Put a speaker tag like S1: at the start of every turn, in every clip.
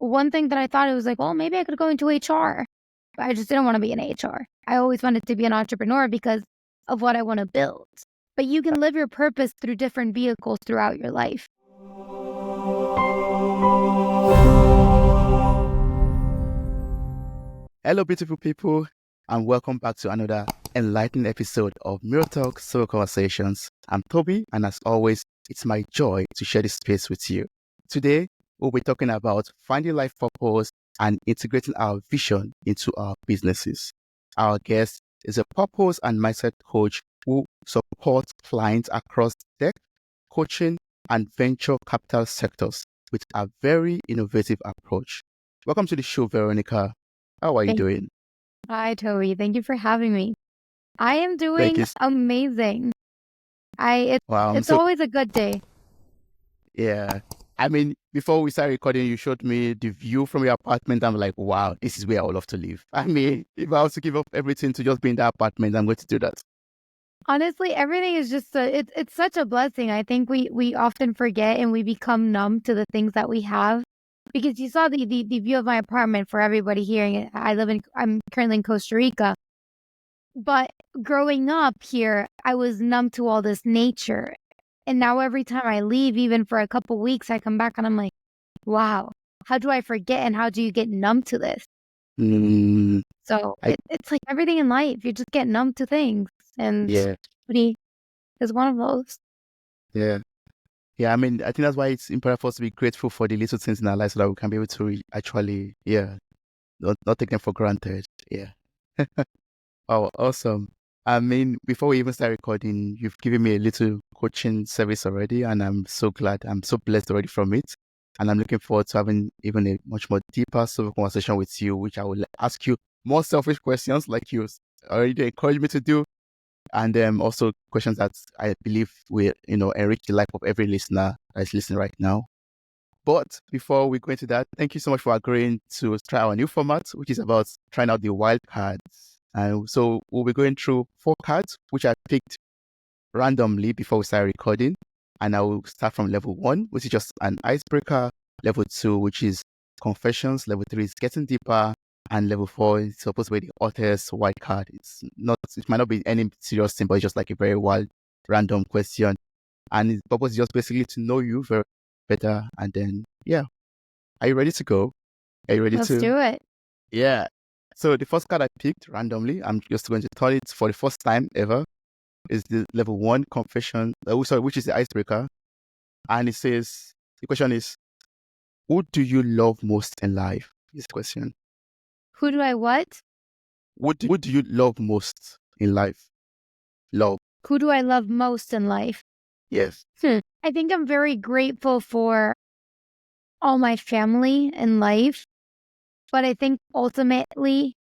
S1: one thing that I thought, it was like, well, maybe I could go into HR. But I just didn't want to be in HR. I always wanted to be an entrepreneur because of what I want to build. But you can live your purpose through different vehicles throughout your life.
S2: Hello, beautiful people, and welcome back to another enlightening episode of Mirror Talk Soulful Conversations. I'm Tobi, and as always, it's my joy to share this space with you. Today, we'll be talking about finding life purpose and integrating our vision into our businesses. Our guest is a purpose and mindset coach who supports clients across tech, coaching, and venture capital sectors with a very innovative approach. Welcome to the show, Veronica. How are you doing?
S1: Hi, Tobi. Thank you for having me. I am
S2: Thank
S1: doing
S2: you.
S1: amazing.
S2: Wow,
S1: It's always a good day.
S2: Yeah. I mean, before we started recording, you showed me the view from your apartment. I'm like, wow, this is where I would love to live. I mean, if I was to give up everything to just be in that apartment, I'm going to do that.
S1: Honestly, everything is just it's such a blessing. I think we often forget and we become numb to the things that we have. Because you saw the view of my apartment for everybody here. I'm currently in Costa Rica. But growing up here, I was numb to all this nature. And now every time I leave, even for a couple weeks, I come back and I'm like, wow, how do I forget and how do you get numb to this? So it's like everything in life. You just get numb to things. And beauty is one of those.
S2: Yeah. Yeah, I mean, I think that's why it's important for us to be grateful for the little things in our lives so that we can be able to actually, not take them for granted. Yeah. Oh, awesome. I mean, before we even start recording, you've given me a little coaching service already, and I'm so glad. I'm so blessed already from it. And I'm looking forward to having even a much more deeper sort of conversation with you, which I will ask you more selfish questions like you already encouraged me to do. And also questions that I believe will, enrich the life of every listener that is listening right now. But before we go into that, thank you so much for agreeing to try our new format, which is about trying out the wild cards. And so we'll be going through 4 cards, which I picked randomly before we start recording. And I will start from level 1, which is just an icebreaker. Level 2, which is confessions. Level 3 is getting deeper. And level 4 is supposed to be the author's wild card. It might not be any serious thing, but it's just like a very wild, random question. And its purpose is just basically to know you very better. And then, are you ready to go? Are you ready
S1: Let's do it.
S2: Yeah. So the first card I picked randomly, I'm just going to turn it for the first time ever, is the level 1 confession, which is the icebreaker. And it says, the question is, who do you love most in life? Is the question.
S1: Who do I what?
S2: Who do you love most in life? Love.
S1: Who do I love most in life?
S2: Yes.
S1: I think I'm very grateful for all my family in life. But I think ultimately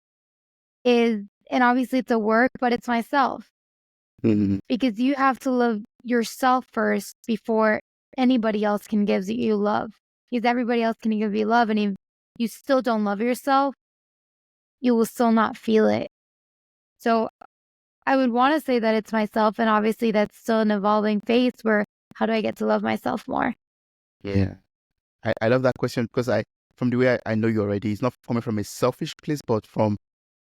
S1: and obviously it's a work, but it's myself.
S2: Mm-hmm.
S1: Because you have to love yourself first before anybody else can give you love. Because everybody else can give you love. And if you still don't love yourself, you will still not feel it. So I would want to say that it's myself. And obviously that's still an evolving phase where how do I get to love myself more?
S2: Yeah. I love that question because from the way I know you already, it's not coming from a selfish place, but from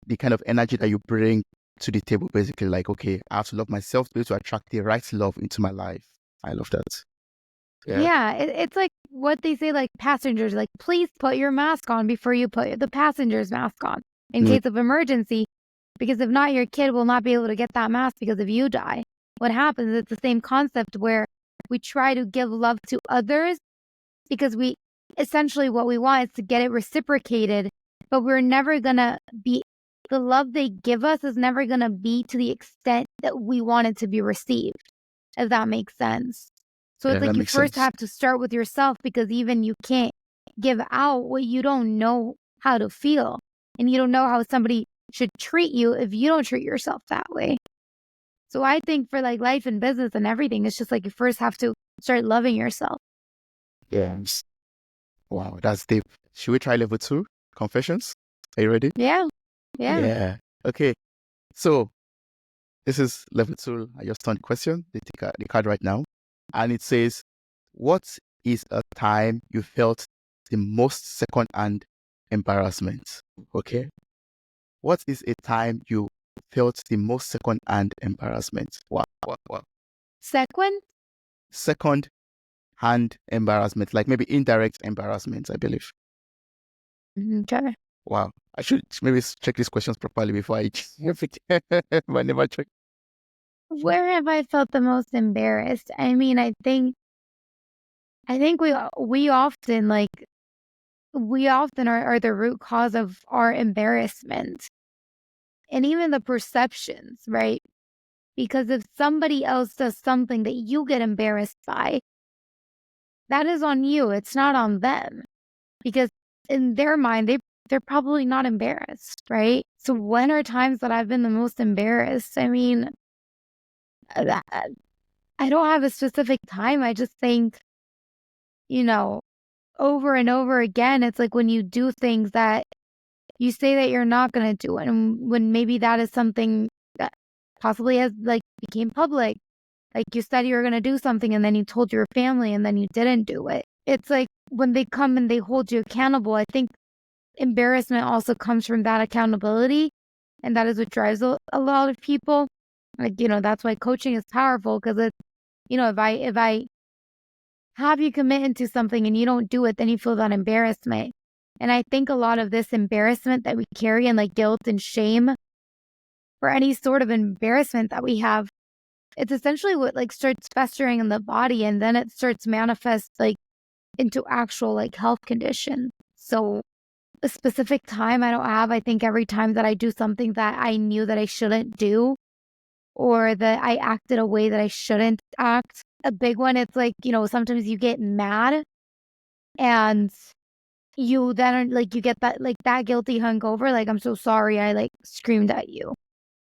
S2: the kind of energy that you bring to the table, basically like, okay, I have to love myself to be able to attract the right love into my life. I love that.
S1: Yeah, it's like what they say, like passengers, like, please put your mask on before you put the passenger's mask on in case of emergency, because if not, your kid will not be able to get that mask because if you die. What happens, it's the same concept where we try to give love to others because essentially what we want is to get it reciprocated, but we're never going to be, the love they give us is never going to be to the extent that we want it to be received, if that makes sense. So it's like you first have to start with yourself because even you can't give out what you don't know how to feel. And you don't know how somebody should treat you if you don't treat yourself that way. So I think for like life and business and everything, it's just like you first have to start loving yourself.
S2: Yes. Wow, that's deep. Should we try level 2? Confessions? Are you ready?
S1: Yeah.
S2: Okay. So this is level 2. I just turned the question, the card right now. And it says, what is a time you felt the most second-hand embarrassment. Okay. What is a time you felt the most second-hand embarrassment? Wow. Second-hand embarrassment, like maybe indirect embarrassment, I believe.
S1: Okay.
S2: Wow. I should maybe check these questions properly before I I never check.
S1: Where have I felt the most embarrassed? I mean, I think we often are the root cause of our embarrassment and even the perceptions, right? Because if somebody else does something that you get embarrassed by, that is on you. It's not on them. Because in their mind, they're probably not embarrassed, right? So when are times that I've been the most embarrassed? I mean, I I don't have a specific time. I just think, over and over again, it's like when you do things that you say that you're not going to do it, and when maybe that is something that possibly has became public. Like you said you were going to do something and then you told your family and then you didn't do it. It's like when they come and they hold you accountable, I think embarrassment also comes from that accountability. And that is what drives a lot of people. That's why coaching is powerful, because it's, if I have you commit into something and you don't do it, then you feel that embarrassment. And I think a lot of this embarrassment that we carry and guilt and shame for any sort of embarrassment that we have, it's essentially what starts festering in the body, and then it starts manifest into actual health condition. So a specific time I don't have. I think every time that I do something that I knew that I shouldn't do, or that I acted a way that I shouldn't act. A big one, it's sometimes you get mad and you then you get that guilty hungover, I'm so sorry I screamed at you.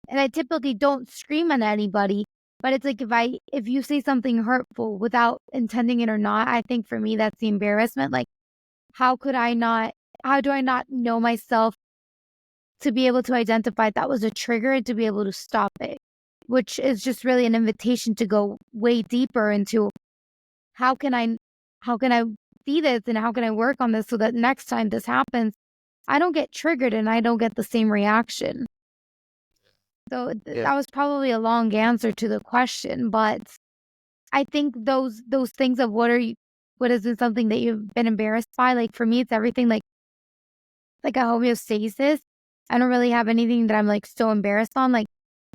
S1: And I typically don't scream at anybody, but it's if you say something hurtful without intending it or not, I think for me that's the embarrassment. How do I not know myself to be able to identify that was a trigger and to be able to stop it, which is just really an invitation to go way deeper into how can I see this and how can I work on this so that next time this happens, I don't get triggered and I don't get the same reaction. So that was probably a long answer to the question, but I think those things of what has been something that you've been embarrassed by, for me, it's everything like a homeostasis. I don't really have anything that I'm so embarrassed on.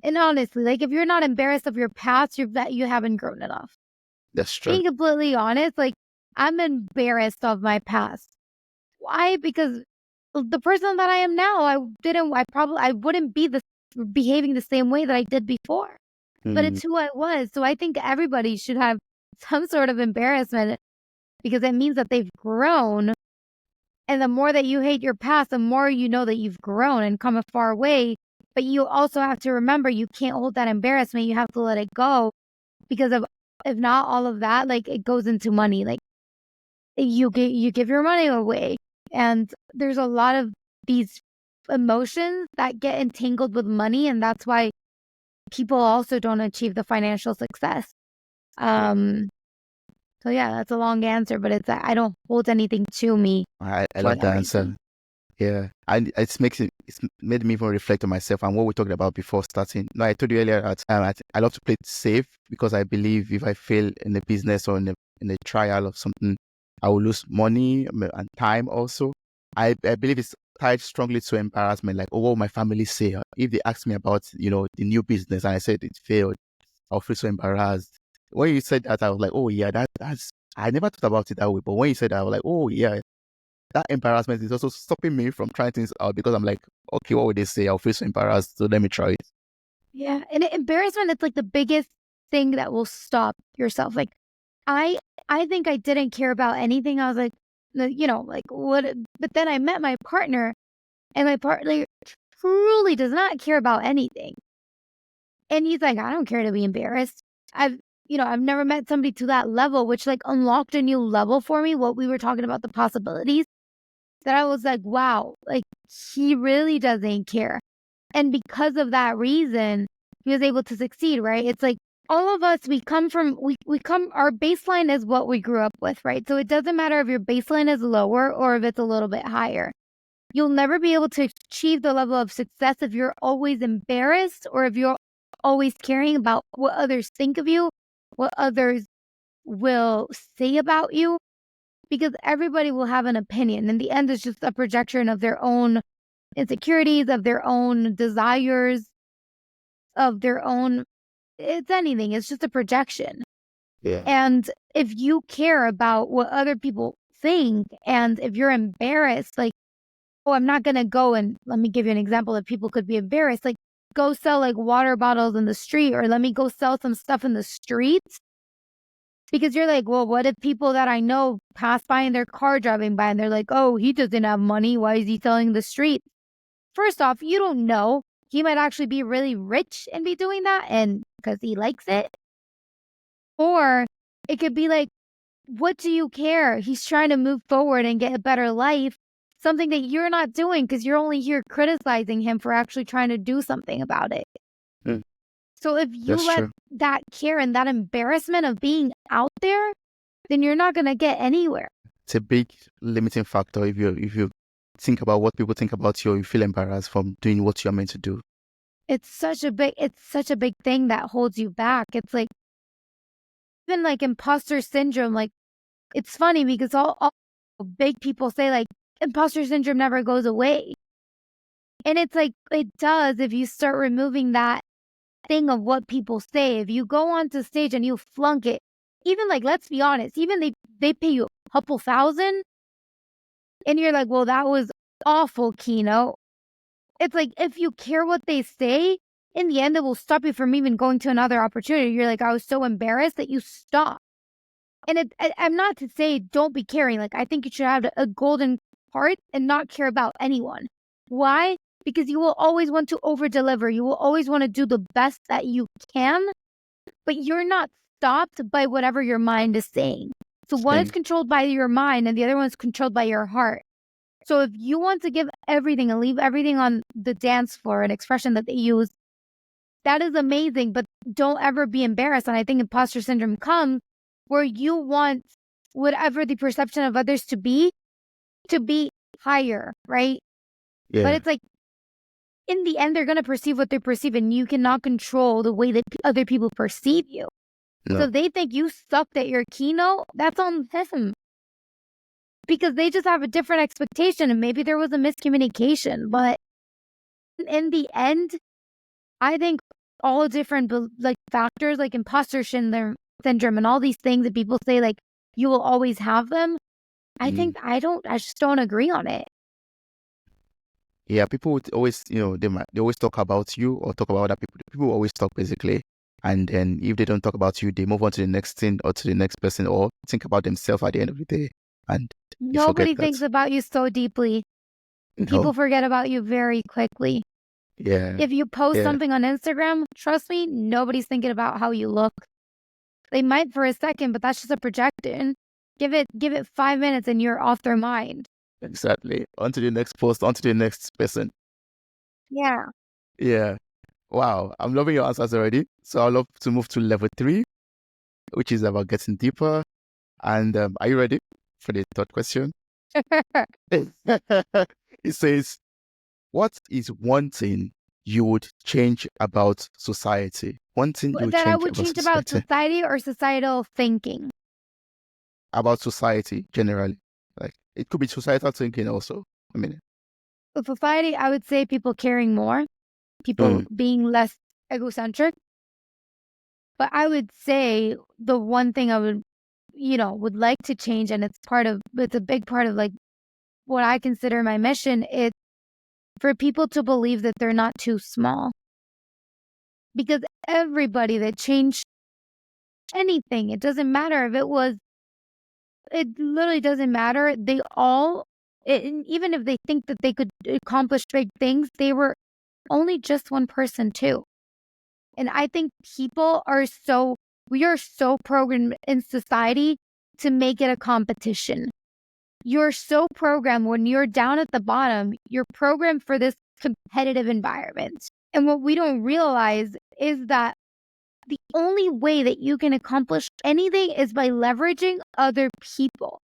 S1: And honestly, if you're not embarrassed of your past, you haven't grown enough.
S2: That's true.
S1: Being completely honest, I'm embarrassed of my past. Why? Because the person that I am now, I wouldn't be behaving the same way that I did before. But it's who I was. So I think everybody should have some sort of embarrassment, because it means that they've grown. And the more that you hate your past, the more you know that you've grown and come a far way. But you also have to remember you can't hold that embarrassment. You have to let it go, because if not, all of that, it goes into money. You give your money away. And there's a lot of these emotions that get entangled with money. And that's why people also don't achieve the financial success. So yeah, that's a long answer, but it's I don't hold anything to me.
S2: I love the answer. Yeah, and it's made me even reflect on myself and what we talked about before starting. No, I told you earlier that I love to play it safe, because I believe if I fail in a business or in a trial of something, I will lose money and time also. I believe it's tied strongly to embarrassment. What will my family say if they ask me about the new business and I said it failed? I'll feel so embarrassed. When you said that, I was like, oh yeah, that's I never thought about it that way. But when you said that, I was like, oh yeah, that embarrassment is also stopping me from trying things out, because I'm like, okay, what would they say? I'll feel so embarrassed, so let me try it.
S1: Yeah, and embarrassment, it's the biggest thing that will stop yourself. I think I didn't care about anything. I was like, what? But then I met my partner, and my partner truly does not care about anything. And he's like, I don't care to be embarrassed. I've never met somebody to that level, which unlocked a new level for me. What we were talking about, the possibilities, that I was like, wow, he really doesn't care. And because of that reason, he was able to succeed, right? It's all of us, we come, our baseline is what we grew up with, right? So it doesn't matter if your baseline is lower or if it's a little bit higher. You'll never be able to achieve the level of success if you're always embarrassed or if you're always caring about what others think of you, what others will say about you, because everybody will have an opinion. In the end, it's just a projection of their own insecurities, of their own desires, of their own, it's anything. It's just a projection.
S2: Yeah.
S1: And if you care about what other people think, and if you're embarrassed, like, oh, I'm not going to go, and let me give you an example that people could be embarrassed, like go sell like water bottles in the street, or let me go sell some stuff in the streets. Because you're like, well, what if people that I know pass by in their car driving by and they're like, oh, he doesn't have money. Why is he selling the street? First off, you don't know. He might actually be really rich and be doing that and because he likes it. Or it could be like, what do you care? He's trying to move forward and get a better life. Something that you're not doing because you're only here criticizing him for actually trying to do something about it.
S2: Mm.
S1: So if you
S2: That's
S1: let
S2: true.
S1: that care and that embarrassment of being out there, then you're not going to get anywhere.
S2: It's a big limiting factor if you think about what people think about you, or you feel embarrassed from doing what you're meant to do.
S1: It's such a big thing that holds you back. It's like, even like imposter syndrome, like it's funny because all big people say like imposter syndrome never goes away. And it's like, it does if you start removing that thing of what people say. If you go onto stage and you flunk it, even like, let's be honest, even they pay you a couple thousand and you're like, well, that was awful keynote. It's like, if you care what they say, in the end, it will stop you from even going to another opportunity. You're like, I was so embarrassed that you stop. And I'm not to say don't be caring. Like, I think you should have a golden heart and not care about anyone. Why? Because you will always want to over deliver. You will always want to do the best that you can, but you're not stopped by whatever your mind is saying. So one is controlled by your mind and the other one is controlled by your heart. So if you want to give everything and leave everything on the dance floor, an expression that they use, that is amazing, but don't ever be embarrassed. And I think imposter syndrome comes where you want whatever the perception of others to be higher, right?
S2: Yeah.
S1: But it's like, in the end, they're going to perceive what they perceive, and you cannot control the way that other people perceive you.
S2: No.
S1: So if they think you sucked at your keynote, that's on them. Because they just have a different expectation, and maybe there was a miscommunication. But in the end, I think all different like factors, like imposter syndrome and all these things that people say, like you will always have them. I think I just don't agree on it.
S2: Yeah, people would always, they always talk about you or talk about other people. People always talk basically. And then if they don't talk about you, they move on to the next thing or to the next person or think about themselves at the end of the day. And
S1: nobody thinks about you so deeply. People forget about you very quickly.
S2: Yeah.
S1: If you post something on Instagram, trust me, nobody's thinking about how you look. They might for a second, but that's just a projection. Give it 5 minutes and you're off their mind.
S2: Exactly. On to the next post, on to the next person.
S1: Yeah.
S2: Yeah. Wow. I'm loving your answers already. So I'd love to move to level 3, which is about getting deeper. And are you ready for the third question? It says, what is one thing you would change about society? One thing you would
S1: that
S2: change
S1: I would change about society or societal thinking?
S2: About society generally. Like, it could be societal thinking also. I mean,
S1: with society, I would say people caring more, people being less egocentric. But I would say the one thing I would like to change, and it's a big part of like what I consider my mission, is for people to believe that they're not too small. Because everybody that changed anything, it doesn't matter if it literally doesn't matter. They all, even if they think that they could accomplish big things, they were only just one person too. And I think we are so programmed in society to make it a competition. You're so programmed when you're down at the bottom, you're programmed for this competitive environment. And what we don't realize is that the only way that you can accomplish anything is by leveraging other people,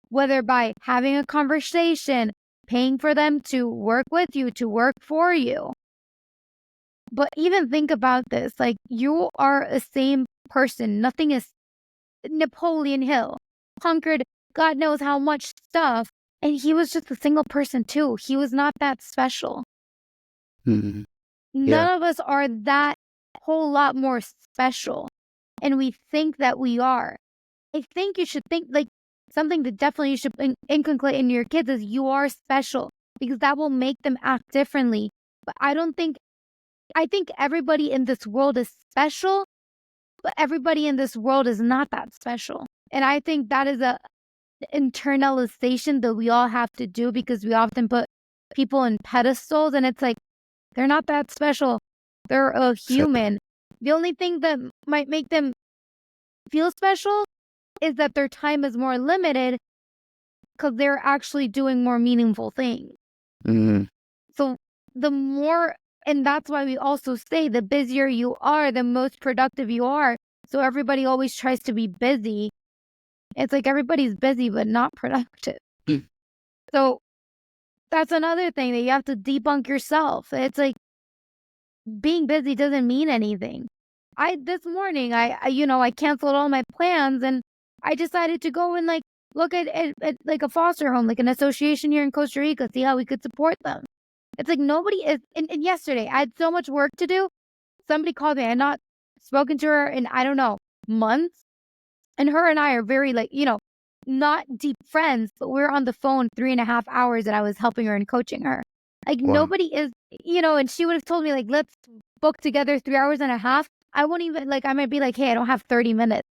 S1: whether by having a conversation, paying for them to work with you, to work for you. But even think about this, like you are a same person. Nothing is Napoleon Hill, conquered God knows how much stuff, and he was just a single person too. He was not that special.
S2: Mhm. Yeah.
S1: None of us are that whole lot more special, and we think that we are. I think you should think like something that definitely you should inculcate in your kids is you are special, because that will make them act differently. But I think everybody in this world is special, but everybody in this world is not that special. And I think that is a internalization that we all have to do, because we often put people in pedestals, and it's like, they're not that special. They're a human. The only thing that might make them feel special is that their time is more limited because they're actually doing more meaningful things.
S2: Mhm.
S1: So the more, and that's why we also say the busier you are, the most productive you are. So everybody always tries to be busy. It's like everybody's busy but not productive.
S2: Mm.
S1: So that's another thing that you have to debunk yourself. It's like being busy doesn't mean anything. This morning I canceled all my plans, and I decided to go and like look at like a foster home, like an association here in Costa Rica, see how we could support them. It's like nobody is, and yesterday I had so much work to do. Somebody called me. I had not spoken to her in, I don't know, months. And her and I are very like, not deep friends, but we're on the phone 3.5 hours, and I was helping her and coaching her. Like
S2: Wow.
S1: nobody is, and she would have told me like, let's book together 3.5 hours. I won't even like, I might be like, hey, I don't have 30 minutes.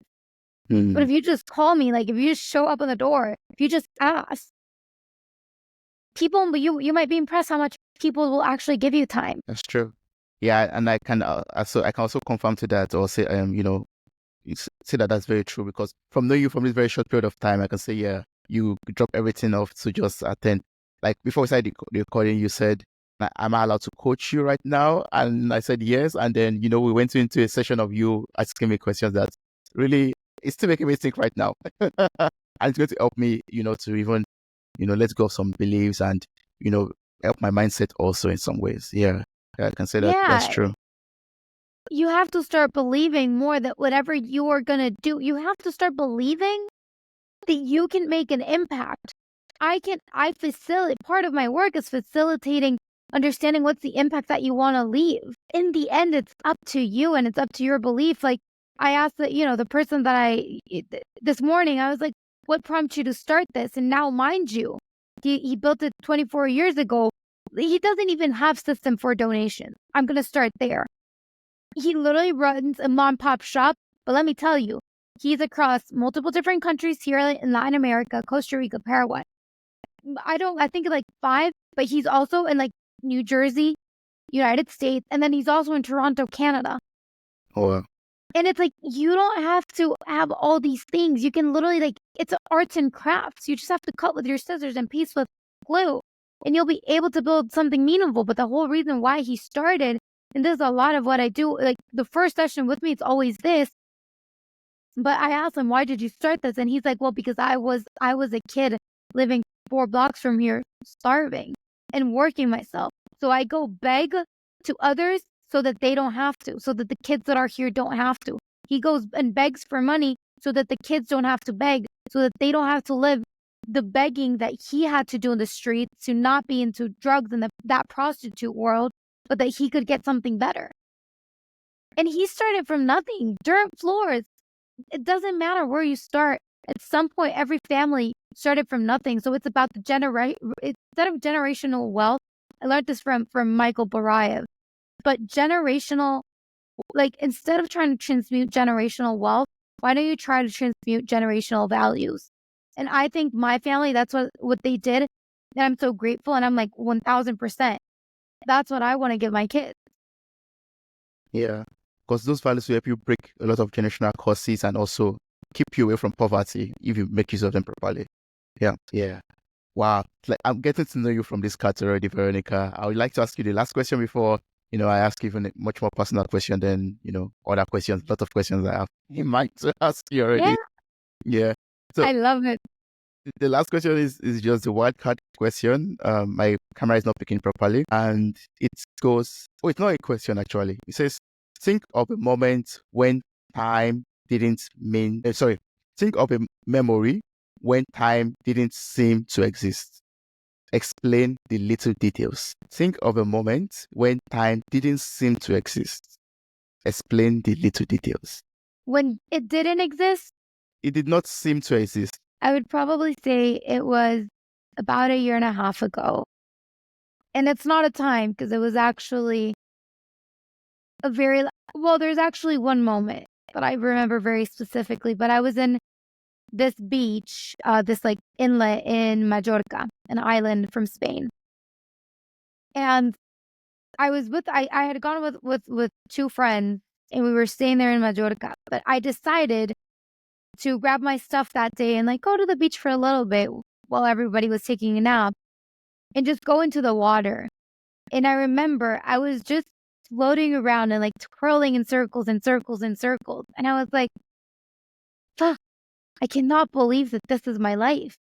S1: But
S2: Mhm.
S1: if you just call me, like if you just show up on the door, if you just ask, people, you might be impressed how much people will actually give you time.
S2: That's true. Yeah, and I can also confirm to that, or say say that that's very true, because from knowing you from this very short period of time, I can say, yeah, you drop everything off to just attend. Like before we started the recording, you said, am I allowed to coach you right now? And I said yes. And then, we went into a session of you asking me questions that really, it's still making me think right now. And it's going to help me, to even, let go of some beliefs and, help my mindset also in some ways. Yeah, I can say that that's
S1: Yeah.
S2: true.
S1: You have to start believing more that whatever you are going to do, you have to start believing that you can make an impact. Part of my work is facilitating understanding what's the impact that you want to leave. In the end, it's up to you, and it's up to your belief. Like I asked the person that this morning, I was like, what prompted you to start this? And now, mind you, he built it 24 years ago. He doesn't even have system for donation. I'm going to start there. He literally runs a mom pop shop, but let me tell you, he's across multiple different countries here in Latin America, Costa Rica, Paraguay. I think like 5, but he's also in like New Jersey, United States, and then he's also in Toronto, Canada.
S2: Oh, wow.
S1: And it's like, you don't have to have all these things. You can literally like, it's arts and crafts. You just have to cut with your scissors and piece with glue, and you'll be able to build something meaningful. But the whole reason why he started, and this is a lot of what I do, like the first session with me, it's always this. But I asked him, why did you start this? And he's like, well, because I was a kid living 4 blocks from here, starving and working myself. So I go beg to others so that they don't have to, so that the kids that are here don't have to. He goes and begs for money so that the kids don't have to beg, so that they don't have to live the begging that he had to do in the streets, to not be into drugs and that prostitute world, but that he could get something better. And he started from nothing, dirt floors. It doesn't matter where you start. At some point, every family started from nothing. So it's about instead of generational wealth. I learned this from Michael Barayev. But generational, like instead of trying to transmute generational wealth, why don't you try to transmute generational values? And I think my family, that's what they did. And I'm so grateful. And I'm like 1000%. That's what I want to give my kids.
S2: Yeah, because those values will help you break a lot of generational curses and also keep you away from poverty if you make use of them properly. Yeah. Wow. Like, I'm getting to know you from this cut already, Veronica. I would like to ask you the last question before I ask even a much more personal question than, other questions, a lot of questions I have in mind to ask you already. Yeah. So
S1: I love it.
S2: the last question is just the wild card question. My camera is not picking properly, and it goes, oh, it's not a question actually. It says, think of a moment when time didn't mean, think of a memory when time didn't seem to exist. Explain the little details. Think of a moment when time didn't seem to exist. Explain the little details.
S1: When it didn't exist,
S2: It did not seem to exist.
S1: I would probably say it was about 1.5 years ago. And it's not a time because it was actually there's actually one moment that I remember very specifically, but I was in this beach, this like inlet in Majorca, an island from Spain. And I had gone with two friends and we were staying there in Majorca, but I decided to grab my stuff that day and like go to the beach for a little bit while everybody was taking a nap and just go into the water. And I remember I was just floating around and like twirling in circles and circles and circles. And I was like, fuck, I cannot believe that this is my life.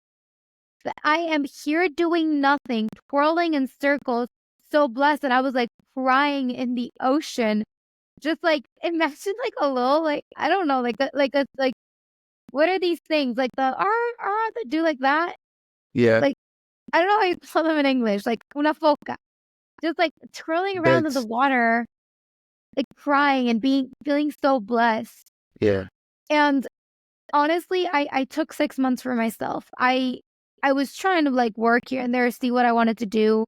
S1: That I am here doing nothing, twirling in circles, so blessed. And I was like crying in the ocean. Just like imagine like a little, like, I don't know, like what are these things? Like the that do like that?
S2: Yeah.
S1: Like, I don't know how you call them in English, like una foca. Just like twirling around in the water, like crying and feeling so blessed.
S2: Yeah.
S1: And honestly, I took 6 months for myself. I was trying to like work here and there, see what I wanted to do.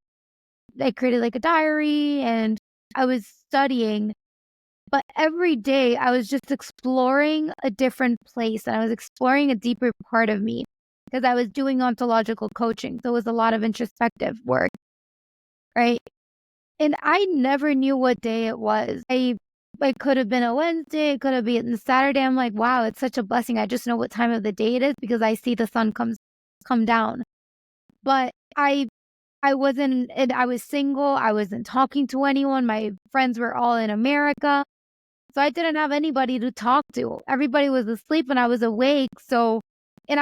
S1: I created like a diary and I was studying, but every day I was just exploring a different place and I was exploring a deeper part of me because I was doing ontological coaching. So it was a lot of introspective work, right? And I never knew what day it was. It could have been a Wednesday, it could have been a Saturday. I'm like, wow, it's such a blessing. I just know what time of the day it is because I see the sun come down. But I wasn't, and I was single. I wasn't talking to anyone. My friends were all in America. So I didn't have anybody to talk to. Everybody was asleep and I was awake. So, and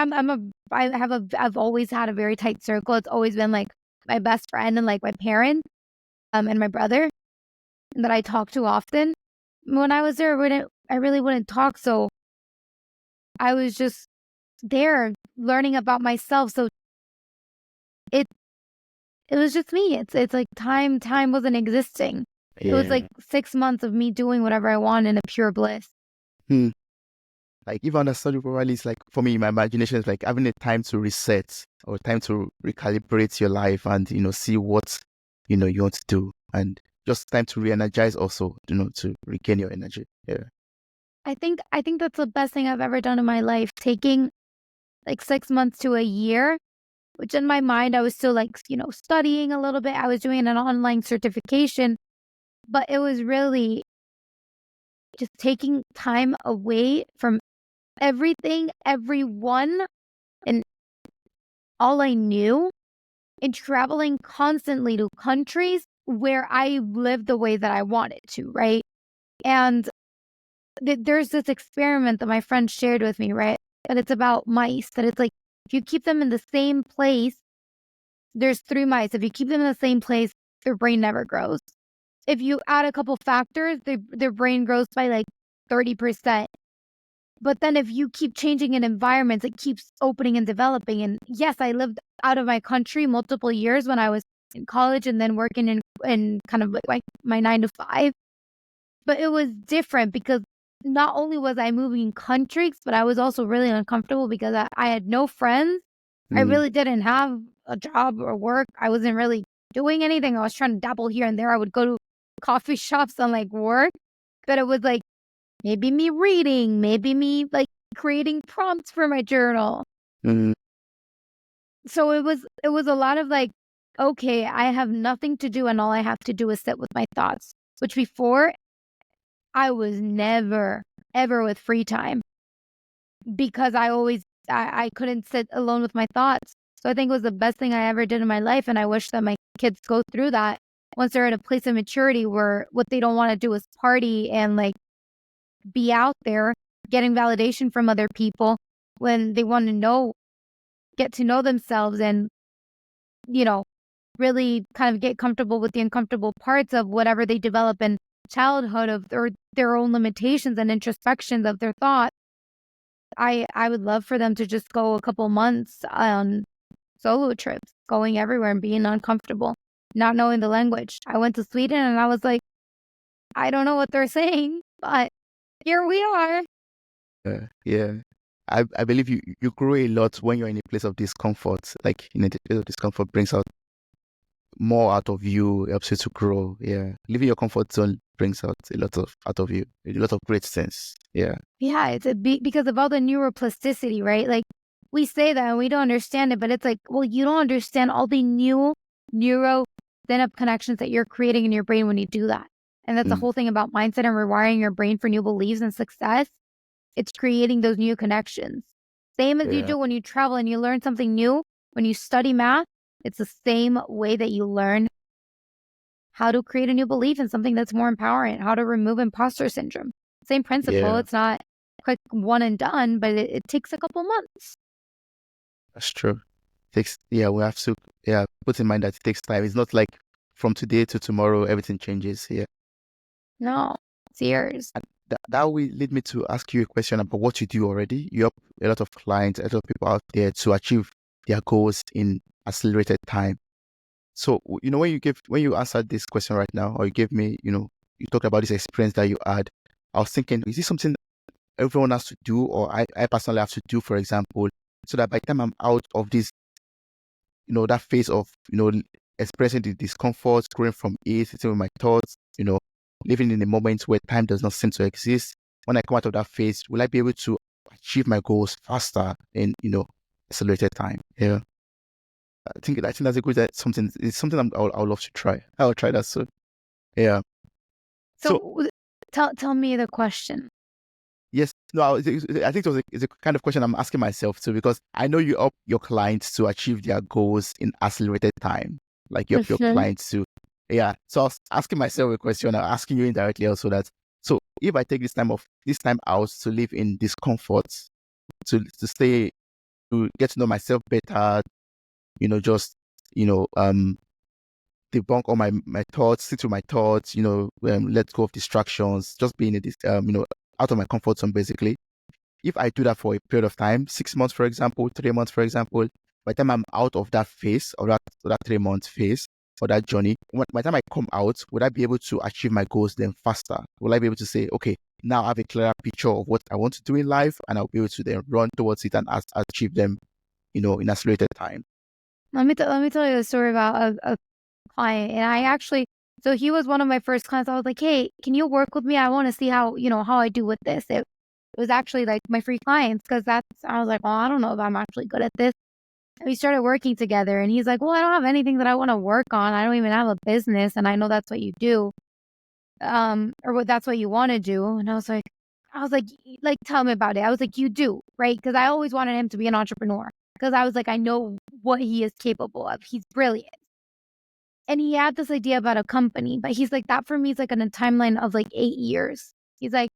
S1: I've always had a very tight circle. It's always been like my best friend and like my parents, and my brother that I talk to often. When I was there, I really wouldn't talk. So I was just there learning about myself. So it was just me. It's like time wasn't existing. It was like 6 months of me doing whatever I want in a pure bliss.
S2: Like, if I understand you properly, it's like, for me, my imagination is like having a time to reset or time to recalibrate your life and, see what, you want to do, and just time to re-energize also, to regain your energy. Yeah.
S1: I think that's the best thing I've ever done in my life. Taking like 6 months to a year, which in my mind, I was still like, studying a little bit. I was doing an online certification, but it was really just taking time away from everything, everyone, and all I knew, and traveling constantly to countries where I lived the way that I wanted to, right? And there's this experiment that my friend shared with me, right? And it's about mice, that it's like, if you keep them in the same place, there's 3 mice. If you keep them in the same place, their brain never grows. If you add a couple factors, their brain grows by like 30%. But then if you keep changing in environments, it keeps opening and developing. And yes, I lived out of my country multiple years when I was in college and then working in kind of like my 9 to 5. But it was different because not only was I moving countries, but I was also really uncomfortable because I had no friends. I really didn't have a job or work. I wasn't really doing anything. I was trying to dabble here and there. I would go to coffee shops and like work, but it was like maybe me reading, maybe me like creating prompts for my journal. So it was a lot of like, okay, I have nothing to do and all I have to do is sit with my thoughts, which before I was never, ever with free time because I couldn't sit alone with my thoughts. So I think it was the best thing I ever did in my life. And I wish that my kids go through that once they're at a place of maturity where what they don't want to do is party and like be out there getting validation from other people, when they want to get to know themselves and, really kind of get comfortable with the uncomfortable parts of whatever they develop in childhood or their own limitations and introspections of their thought. I would love for them to just go a couple months on solo trips, going everywhere and being uncomfortable, not knowing the language. I went to Sweden and I was like, I don't know what they're saying, but here we are.
S2: Yeah. I believe you grow a lot when you're in a place of discomfort. Like in a place of discomfort brings out more out of you, helps you to grow. Yeah. Leaving your comfort zone brings out a lot of you, a lot of great sense. Yeah.
S1: Yeah, it's because of all the neuroplasticity, right? Like we say that and we don't understand it, but it's like, well, you don't understand all the new neuro synapse connections that you're creating in your brain when you do that. And that's the whole thing about mindset and rewiring your brain for new beliefs and success. It's creating those new connections. Same as you do when you travel and you learn something new. When you study math, it's the same way that you learn how to create a new belief in something that's more empowering, how to remove imposter syndrome. Same principle.
S2: Yeah.
S1: It's not quick one and done, but it takes a couple months.
S2: That's true. We have to put in mind that it takes time. It's not like from today to tomorrow everything changes. Yeah.
S1: No, it's years.
S2: And that will lead me to ask you a question about what you do already. You help a lot of clients, a lot of people out there to achieve their goals in accelerated time. So, when you answered this question right now, or you gave me, you talked about this experience that you had, I was thinking, is this something everyone has to do, or I personally have to do, for example, so that by the time I'm out of this, that phase of, expressing the discomfort, growing from it, sitting with my thoughts, living in a moment where time does not seem to exist. When I come out of that phase, will I be able to achieve my goals faster in, accelerated time? Yeah. I think that's a good something. It's something I'll love to try. I'll try that soon. Yeah.
S1: So tell me the question.
S2: Yes. No, I think it's a kind of question I'm asking myself too, because I know you help your clients to achieve their goals in accelerated time. Like you help your clients to, yeah. So I was asking myself a question. I'm asking you indirectly also that. So if I take this time out to live in discomfort, to stay, to get to know myself better, debunk all my thoughts, sit with my thoughts, let go of distractions, just being out of my comfort zone, basically. If I do that for a period of time, 6 months, for example, 3 months, for example, by the time I'm out of that phase or that 3-month phase or that journey, by the time I come out, would I be able to achieve my goals then faster? Will I be able to say, okay, now I have a clearer picture of what I want to do in life, and I'll be able to then run towards it and achieve them, in accelerated time?
S1: Let me tell you a story about a client. And so he was one of my first clients. I was like, hey, can you work with me? I want to see how I do with this. It was actually like my free clients, because I was like, well, I don't know if I'm actually good at this. And we started working together, and he's like, well, I don't have anything that I want to work on. I don't even have a business, and I know that's what you do. That's what you want to do. And I was like, tell me about it. I was like, you do, right? Because I always wanted him to be an entrepreneur, because I was like, I know what he is capable of. He's brilliant. And he had this idea about a company, but he's like, that for me is like on a timeline of like 8 years. He's like,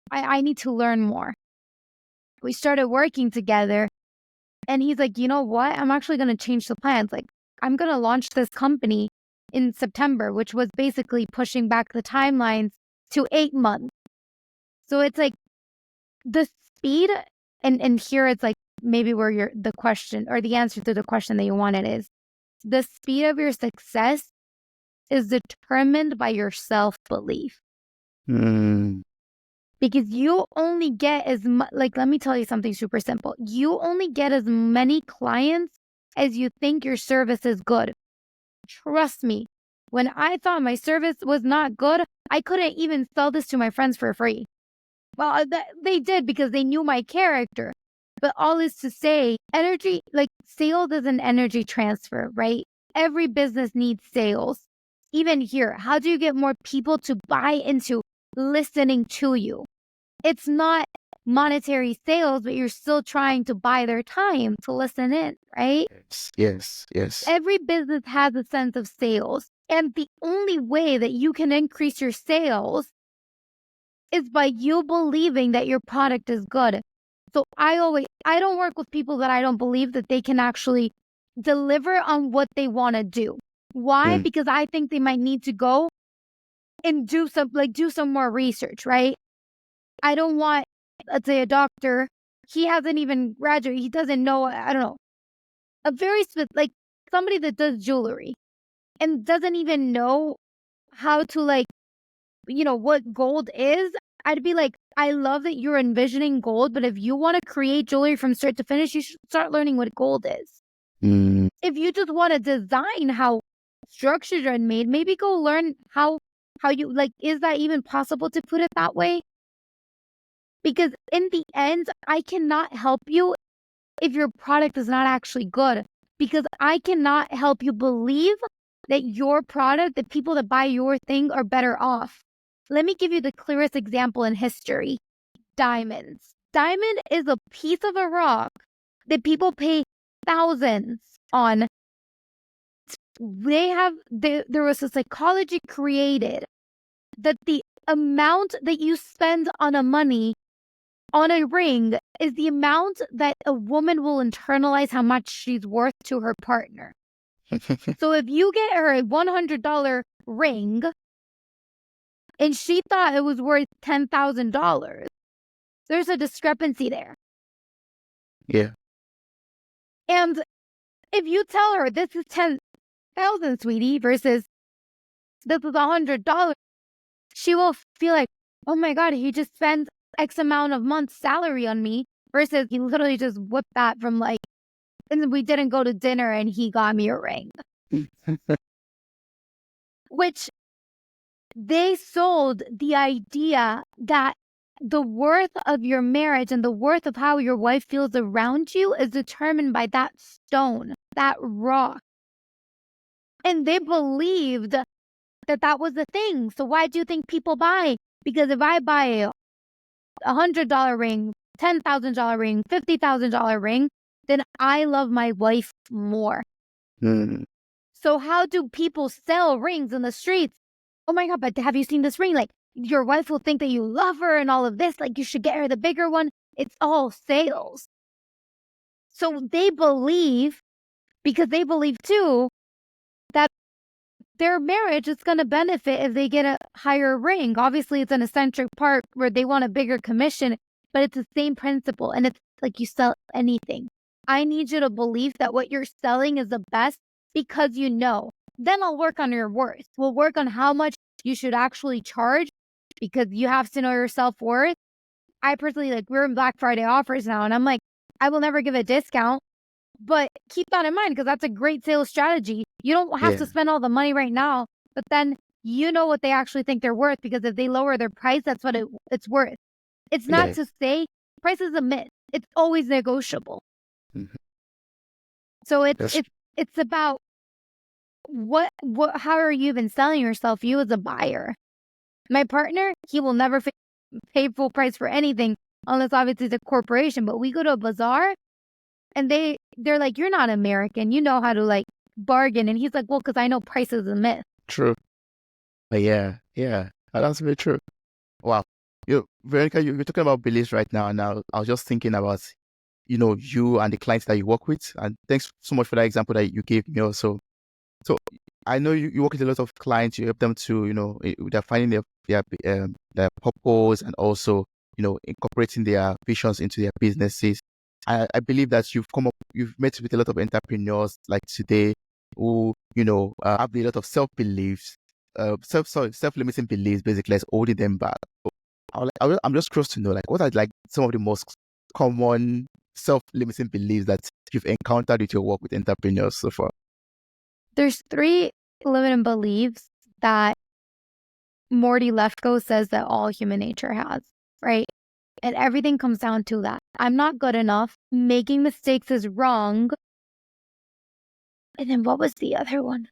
S1: I need to learn more. We started working together, and he's like, you know what? I'm actually going to change the plans. Like, I'm going to launch this company in September, which was basically pushing back the timelines to 8 months. So it's like the speed, and here it's like maybe where the question or the answer to the question that you wanted is, the speed of your success is determined by your self-belief. Because you only get as much, let me tell you something super simple. You only get as many clients as you think your service is good. Trust me, when I thought my service was not good, I couldn't even sell this to my friends for free. Well, they did, because they knew my character. But all is to say, energy, like sales is an energy transfer, right? Every business needs sales. Even here, how do you get more people to buy into listening to you? It's not monetary sales, but you're still trying to buy their time to listen in, right?
S2: Yes.
S1: Every business has a sense of sales. And the only way that you can increase your sales is by you believing that your product is good. So I don't work with people that I don't believe that they can actually deliver on what they want to do. Why? Because I think they might need to go and do some more research, right? I don't want, let's say, a doctor, he hasn't even graduated, he doesn't know, I don't know, a very like somebody that does jewelry and doesn't even know how to what gold is. I'd be like, I love that you're envisioning gold, but if you want to create jewelry from start to finish, you should start learning what gold is. If you just want to design how structures are made, maybe go learn how you is that even possible to put it that way? Because in the end, I cannot help you if your product is not actually good, because I cannot help you believe that your product, the people that buy your thing, are better off. Let me give you the clearest example in history. Diamonds. Diamond is a piece of a rock that people pay thousands on. There was a psychology created that the amount that you spend on a ring is the amount that a woman will internalize how much she's worth to her partner. So if you get her a $100 ring and she thought it was worth $10,000, there's a discrepancy there.
S2: Yeah.
S1: And if you tell her this is $10,000, sweetie, versus this is $100, she will feel like, oh my God, he just spent X amount of months' salary on me, versus he literally just whipped that from and we didn't go to dinner and he got me a ring. Which they sold the idea that the worth of your marriage and the worth of how your wife feels around you is determined by that stone, that rock. And they believed that that was the thing. So why do you think people buy? Because if I buy a $100 ring, $10,000 ring, $50,000 ring, then I love my wife more. So how do people sell rings in the streets? Oh my God, but have you seen this ring? Like, your wife will think that you love her and all of this. Like, you should get her the bigger one. It's all sales. So they believe, because they believe too, that their marriage is going to benefit if they get a higher ring. Obviously, it's an eccentric part where they want a bigger commission, but it's the same principle. And it's like you sell anything. I need you to believe that what you're selling is the best because you know. Then I'll work on your worth. We'll work on how much you should actually charge, because you have to know your self-worth. I personally, we're in Black Friday offers now, and I'm like, I will never give a discount, but keep that in mind, because that's a great sales strategy. You don't have to spend all the money right now, but then you know what they actually think they're worth, because if they lower their price, that's what it's worth. It's not to say price is a myth. It's always negotiable. So it's about how are you even selling yourself? You as a buyer. My partner, he will never pay full price for anything unless obviously it's a corporation. But we go to a bazaar and they're like, you're not American. You know how to bargain. And he's like, well, because I know price is a myth.
S2: True. Yeah. That's very true. Wow. Veronica, you're talking about beliefs right now. And I was just thinking about, you and the clients that you work with. And thanks so much for that example that you gave me also. So I know you work with a lot of clients. You help them to, they're finding their purpose, and also, incorporating their visions into their businesses. I believe that you've met with a lot of entrepreneurs like today who, have a lot of self-beliefs, self-limiting beliefs, basically, that's holding them back. So I'm just curious to know, what are some of the most common self-limiting beliefs that you've encountered with your work with entrepreneurs so far?
S1: There's 3 limiting beliefs that Morty Lefko says that all human nature has, right? And everything comes down to that. I'm not good enough. Making mistakes is wrong. And then what was the other one?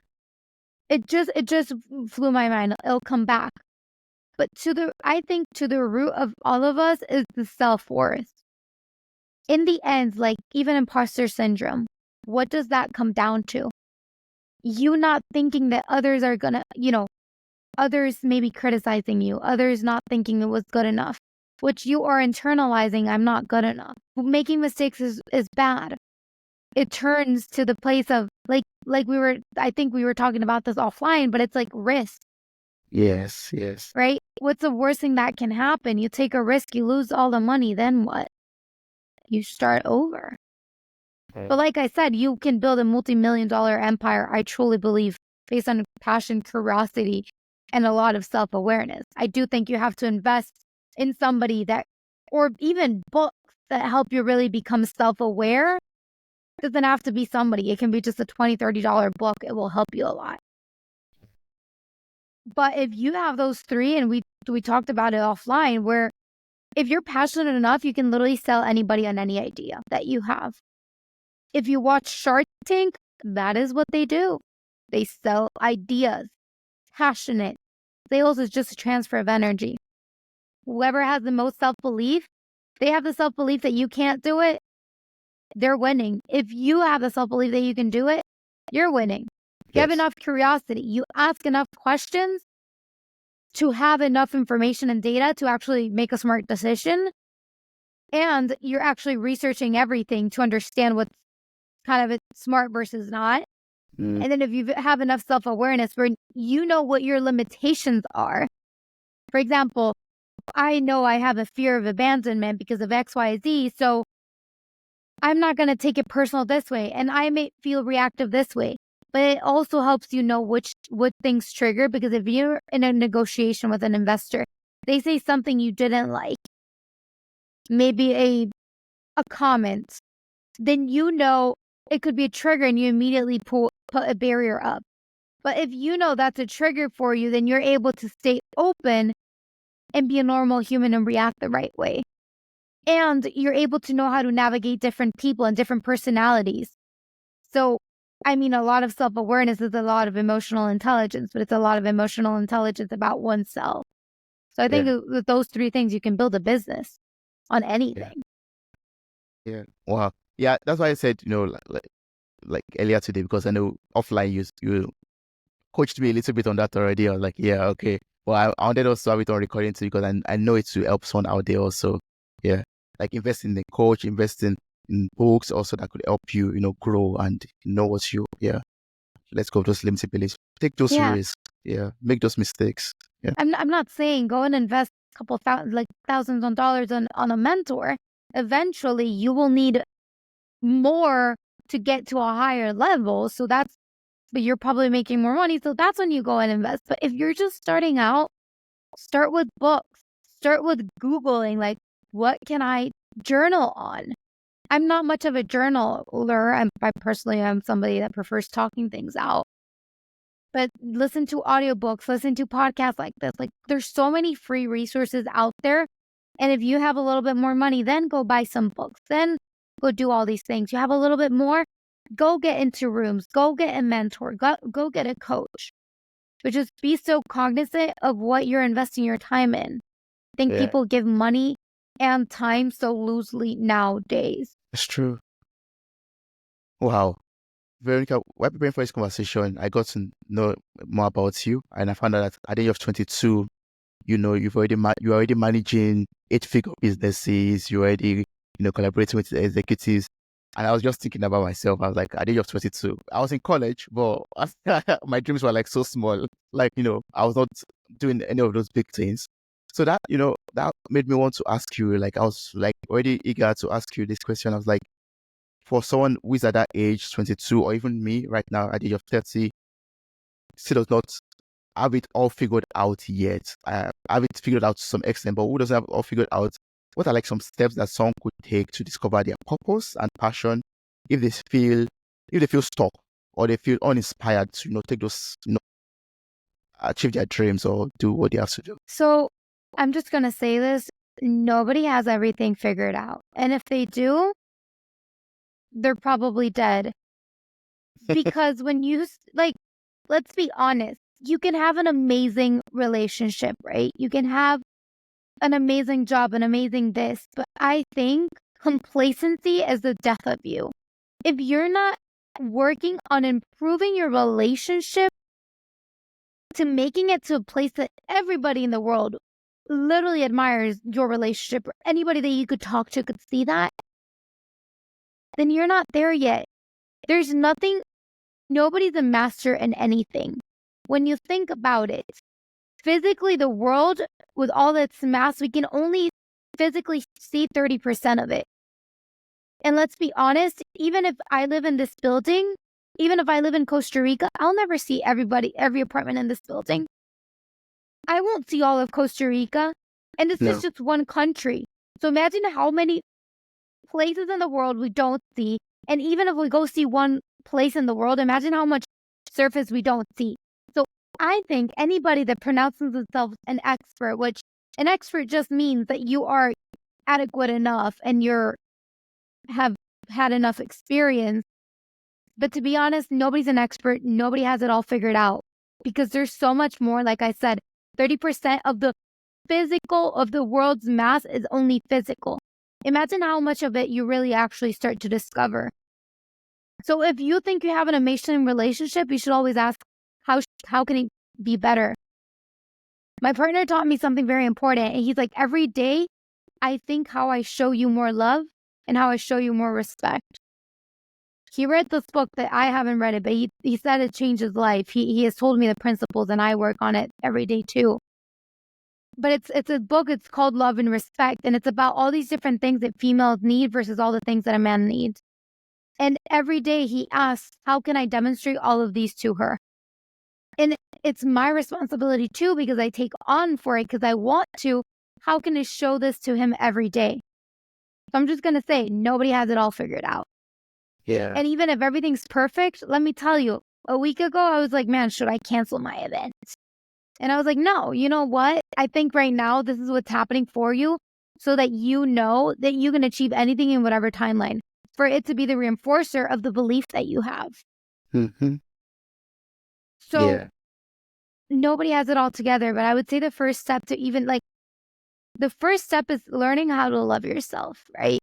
S1: It just flew my mind. It'll come back. But I think to the root of all of us is the self-worth. In the end, like even imposter syndrome, what does that come down to? You not thinking that others are gonna, others maybe criticizing you, others not thinking it was good enough, which you are internalizing, I'm not good enough. Making mistakes is bad. It turns to the place of I think we were talking about this offline, but it's like risk.
S2: Yes.
S1: Right? What's the worst thing that can happen? You take a risk, you lose all the money, then what? You start over. But like I said, you can build a multi-million-dollar empire, I truly believe, based on passion, curiosity, and a lot of self-awareness. I do think you have to invest in somebody that, or even books that help you really become self-aware. It doesn't have to be somebody. It can be just a $20, $30 book. It will help you a lot. But if you have those three, and we talked about it offline, where if you're passionate enough, you can literally sell anybody on any idea that you have. If you watch Shark Tank, that is what they do. They sell ideas. Passionate. Sales is just a transfer of energy. Whoever has the most self-belief, they have the self-belief that you can't do it, they're winning. If you have the self-belief that you can do it, you're winning. You have enough curiosity. You ask enough questions to have enough information and data to actually make a smart decision. And you're actually researching everything to understand what's kind of smart versus not. And then if you have enough self-awareness where you know what your limitations are. For example, I know I have a fear of abandonment because of X, Y, Z. So I'm not going to take it personal this way. And I may feel reactive this way. But it also helps you know what things trigger, because if you're in a negotiation with an investor, they say something you didn't like, maybe a comment, then you know it could be a trigger and you immediately put a barrier up. But if you know that's a trigger for you, then you're able to stay open and be a normal human and react the right way. And you're able to know how to navigate different people and different personalities. So, I mean, a lot of self-awareness is a lot of emotional intelligence, but it's a lot of emotional intelligence about oneself. So I think with those three things, you can build a business on anything.
S2: Yeah. Wow. Yeah, that's why I said, like earlier today, because I know offline you coached me a little bit on that already. I was like, yeah, okay. Well, I wanted also have it on recording too, because I know it will help someone out there also. Yeah. Like invest in the coach, invest in books also that could help you, grow and know what let's go those limited beliefs. Take those risks. Yeah. Make those mistakes. Yeah.
S1: I'm not saying go and invest a couple thousands of dollars on a mentor. Eventually you will need more to get to a higher level. But you're probably making more money. So that's when you go and invest. But if you're just starting out, start with books, start with Googling, like, what can I journal on? I'm not much of a journaler. I personally am somebody that prefers talking things out. But listen to audiobooks, listen to podcasts like this. Like, there's so many free resources out there. And if you have a little bit more money, then go buy some books. Then go do all these things. You have a little bit more, go get into rooms, go get a mentor, go get a coach. But just be so cognizant of what you're investing your time in. I think people give money and time so loosely nowadays.
S2: It's true. Wow. Veronica, while preparing for this conversation, I got to know more about you, and I found out that at the age of 22, you're already managing 8-figure businesses. You're already, collaborating with executives. And I was just thinking about myself. I was like, at the age of 22, I was in college, but my dreams were like so small. Like, I was not doing any of those big things. So that, that made me want to ask you, like, I was like already eager to ask you this question. I was like, for someone who is at that age, 22, or even me right now at the age of 30, still does not have it all figured out yet. I have it figured out to some extent, but who doesn't have it all figured out? What are like some steps that someone could take to discover their purpose and passion if they feel stuck or they feel uninspired to, take those, achieve their dreams or do what they have to do?
S1: So I'm just going to say this. Nobody has everything figured out. And if they do, they're probably dead. Because when you, let's be honest, you can have an amazing relationship, right? You can have an amazing job, an amazing this, but I think complacency is the death of you. If you're not working on improving your relationship to making it to a place that everybody in the world literally admires your relationship, or anybody that you could talk to could see that, then you're not there yet. There's nothing, nobody's a master in anything. When you think about it, physically, the world with all its mass, we can only physically see 30% of it. And let's be honest, even if I live in this building, even if I live in Costa Rica, I'll never see every apartment in this building. I won't see all of Costa Rica. And this is just one country. So imagine how many places in the world we don't see. And even if we go see one place in the world, imagine how much surface we don't see. So I think anybody that pronounces themselves an expert, which an expert just means that you are adequate enough and have had enough experience. But to be honest, nobody's an expert. Nobody has it all figured out because there's so much more. Like I said, 30% of the physical of the world's mass is only physical. Imagine how much of it you really actually start to discover. So if you think you have an amazing relationship, you should always ask, how can it be better? My partner taught me something very important. And he's like, every day, I think how I show you more love and how I show you more respect. He read this book that I haven't read it, but he said it changed his life. He has told me the principles and I work on it every day too. But it's a book, it's called Love and Respect. And it's about all these different things that females need versus all the things that a man needs. And every day he asks, how can I demonstrate all of these to her? And it's my responsibility too, because I take on for it, because I want to. How can I show this to him every day? So I'm just going to say, nobody has it all figured out.
S2: Yeah.
S1: And even if everything's perfect, let me tell you, a week ago, I was like, man, should I cancel my event? And I was like, no, you know what? I think right now, this is what's happening for you so that you know that you can achieve anything in whatever timeline, for it to be the reinforcer of the belief that you have.
S2: Mm-hmm.
S1: So nobody has it all together, but I would say the first step to even the first step is learning how to love yourself, right?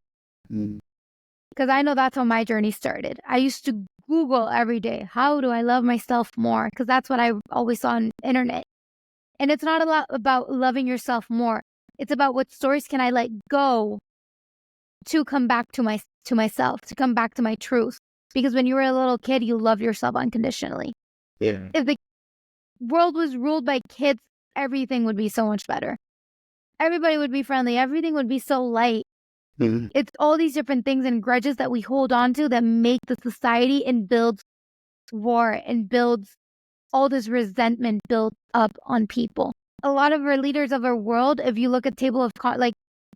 S1: Because I know that's how my journey started. I used to Google every day, how do I love myself more? Because that's what I always saw on the internet. And it's not a lot about loving yourself more. It's about what stories can I let go to come back to myself, to come back to my truth. Because when you were a little kid, you love yourself unconditionally.
S2: Yeah.
S1: If the world was ruled by kids, everything would be so much better. Everybody would be friendly. Everything would be so light. It's all these different things and grudges that we hold on to that make the society and builds war and builds all this resentment built up on people. A lot of our leaders of our world, if you look at table of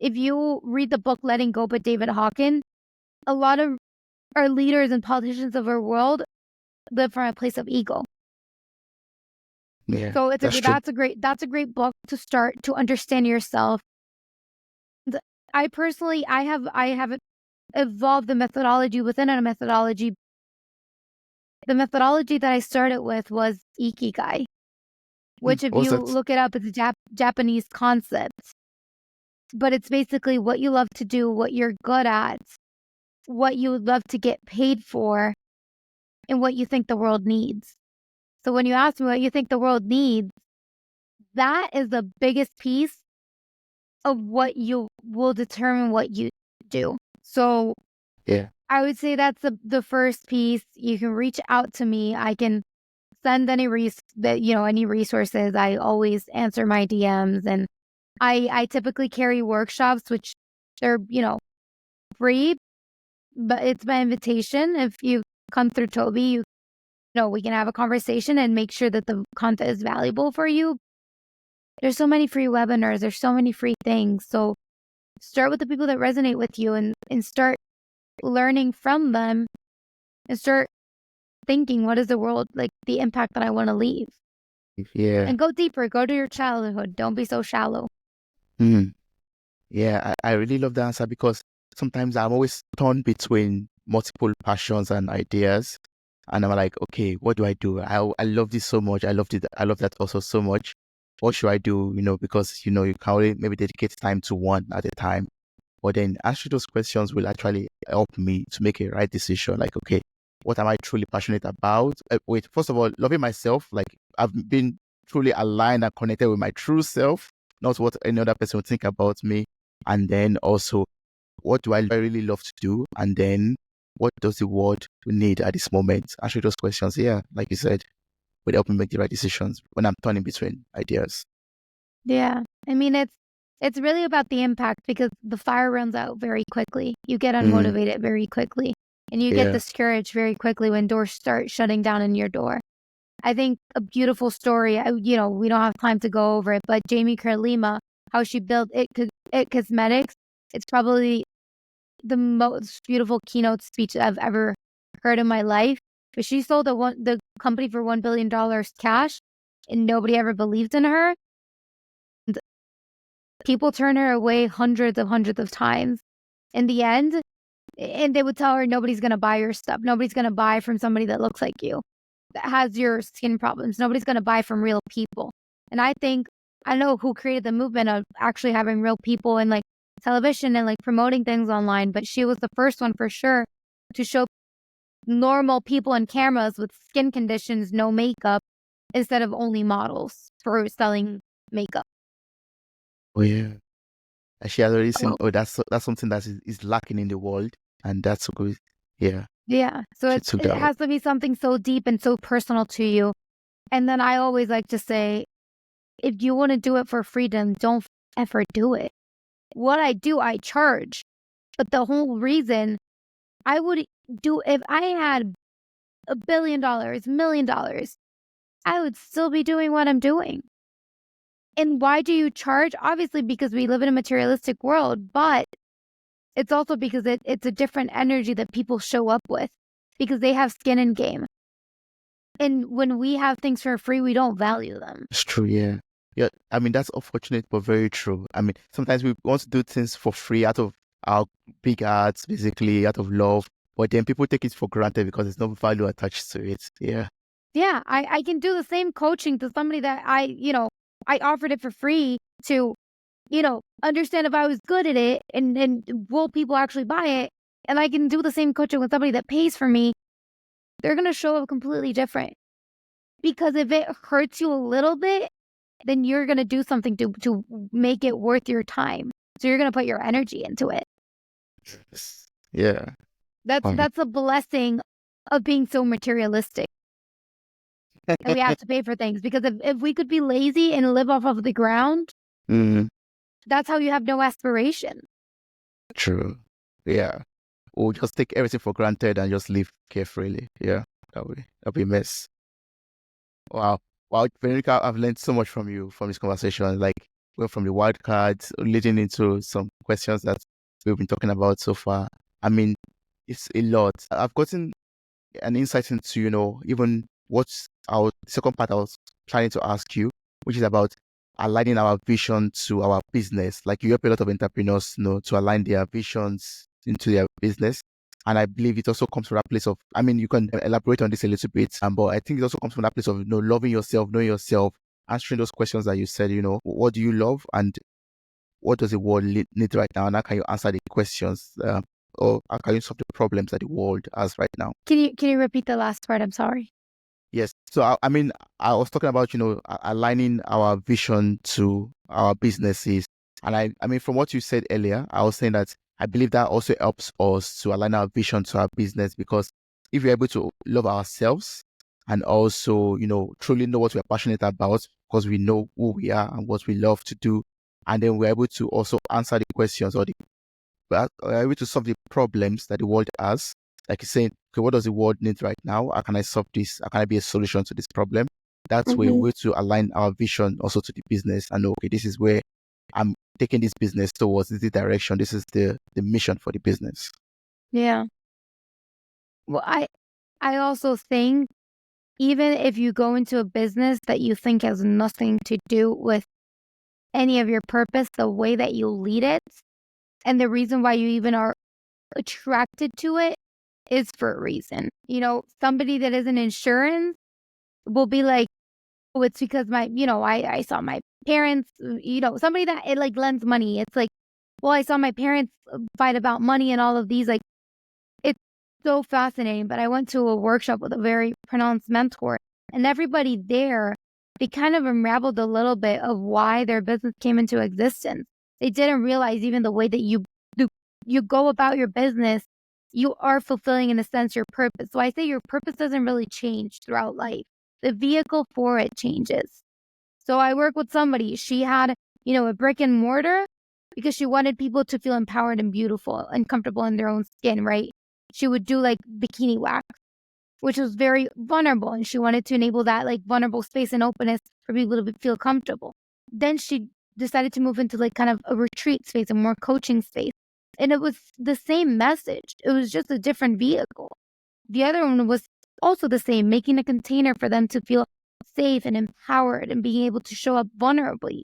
S1: if you read the book Letting Go by David Hawkins, a lot of our leaders and politicians of our world live from a place of ego.
S2: Yeah.
S1: So that's a great book to start to understand yourself. I personally, I have evolved the methodology within a methodology. The methodology that I started with was Ikigai, which if you look it up, it's a Japanese concept. But it's basically what you love to do, what you're good at, what you would love to get paid for, and what you think the world needs. So when you ask me what you think the world needs, that is the biggest piece of what you will determine what you do. So I would say that's the first piece. You can reach out to me. I can send any resources. I always answer my DMs, and I typically carry workshops, which they're, free, but it's by invitation. If you come through Tobi, we can have a conversation and make sure that the content is valuable for you. There's so many free webinars. There's so many free things. So start with the people that resonate with you and start learning from them and start thinking, what is the world, the impact that I want to leave?
S2: Yeah.
S1: And go deeper. Go to your childhood. Don't be so shallow.
S2: Yeah, I really love the answer because sometimes I'm always torn between multiple passions and ideas. And I'm like, okay, what do I do? I love this so much. I love it. I love that also so much. What should I do? Because you can only maybe dedicate time to one at a time. But then answering those questions will actually help me to make a right decision. Like, okay, what am I truly passionate about? Wait, first of all, loving myself. Like, I've been truly aligned and connected with my true self, not what any other person would think about me. And then also, what do I really love to do? And then, what does the world need at this moment? Answer those questions. Yeah, like you said, would help me make the right decisions when I'm turning between ideas.
S1: Yeah. I mean, it's really about the impact because the fire runs out very quickly. You get unmotivated very quickly, and you get
S2: Yeah.
S1: discouraged very quickly when doors start shutting down in your door. I think a beautiful story, we don't have time to go over it, but Jamie Kerlima, how she built It Cosmetics, it's probably the most beautiful keynote speech I've ever heard in my life. But she sold the company for $1 billion cash, and nobody ever believed in her. And people turn her away hundreds of times. In the end, and they would tell her nobody's going to buy your stuff. Nobody's going to buy from somebody that looks like you, that has your skin problems. Nobody's going to buy from real people. And I think, I know who created the movement of actually having real people in like television and like promoting things online, but she was the first one for sure to show normal people on cameras with skin conditions, no makeup, instead of only models for selling makeup.
S2: Oh, yeah. And she has already seen,
S1: Well,
S2: that's something that is lacking in the world. And that's so good. Yeah.
S1: yeah. So
S2: She
S1: it
S2: took
S1: it
S2: that.
S1: has to be something so deep and so personal to you. And then I always like to say, if you want to do it for freedom, don't ever do it. What I do, I charge. But the whole reason I would do, if I had $1 billion, $1 million, I would still be doing what I'm doing. And why do you charge? Obviously, because we live in a materialistic world, but it's also because it's a different energy that people show up with because they have skin in game. And when we have things for free, we don't value them.
S2: It's true, yeah. Yeah, I mean, that's unfortunate, but very true. I mean, sometimes we want to do things for free out of our big hearts, basically, out of love, but then people take it for granted because there's no value attached to it. Yeah.
S1: Yeah, I can do the same coaching to somebody that I offered it for free to, understand if I was good at it and will people actually buy it. And I can do the same coaching with somebody that pays for me. They're going to show up completely different. Because if it hurts you a little bit, then you're going to do something to make it worth your time. So you're going to put your energy into it.
S2: Yeah.
S1: That's a blessing of being so materialistic. And we have to pay for things because if we could be lazy and live off of the ground, that's how you have no aspiration.
S2: True. Yeah. Or just take everything for granted and just live carefully. Yeah. That'll be a mess. Wow. Wow, Veronica, I've learned so much from you from this conversation. Like, we're from the wild cards leading into some questions that we've been talking about so far. I mean, it's a lot. I've gotten an insight into, even what's our second part I was trying to ask you, which is about aligning our vision to our business. Like, you help a lot of entrepreneurs, to align their visions into their business. And I believe it also comes from that place of, I mean, you can elaborate on this a little bit, but I think it also comes from that place of, loving yourself, knowing yourself, answering those questions that you said, what do you love and what does the world need right now? And how can you answer the questions or how can you solve the problems that the world has right now?
S1: Can you repeat the last part? I'm sorry.
S2: Yes. So, I mean, I was talking about, aligning our vision to our businesses. And I mean, from what you said earlier, I was saying that I believe that also helps us to align our vision to our business because if we're able to love ourselves and also, truly know what we're passionate about because we know who we are and what we love to do. And then we're able to also answer the questions or we're able to solve the problems that the world has. Like you're saying, okay, what does the world need right now? How can I solve this? How can I be a solution to this problem? That's where we're to align our vision also to the business and know, okay, this is where I'm taking this business towards, this is the direction, this is the mission for the business.
S1: Yeah. Well, I also think even if you go into a business that you think has nothing to do with any of your purpose, the way that you lead it, and the reason why you even are attracted to it is for a reason. Somebody that is in insurance will be like, oh, it's because I saw my parents, somebody that it like lends money. It's like, well, I saw my parents fight about money and all of these. Like, it's so fascinating. But I went to a workshop with a very pronounced mentor, and everybody there, they kind of unraveled a little bit of why their business came into existence. They didn't realize even the way that you go about your business, you are fulfilling, in a sense, your purpose. So I say your purpose doesn't really change throughout life. The vehicle for it changes. So I work with somebody, she had, a brick and mortar because she wanted people to feel empowered and beautiful and comfortable in their own skin, right? She would do like bikini wax, which was very vulnerable. And she wanted to enable that like vulnerable space and openness for people to feel comfortable. Then she decided to move into like kind of a retreat space, a more coaching space. And it was the same message. It was just a different vehicle. The other one was also the same, making a container for them to feel safe and empowered and being able to show up vulnerably.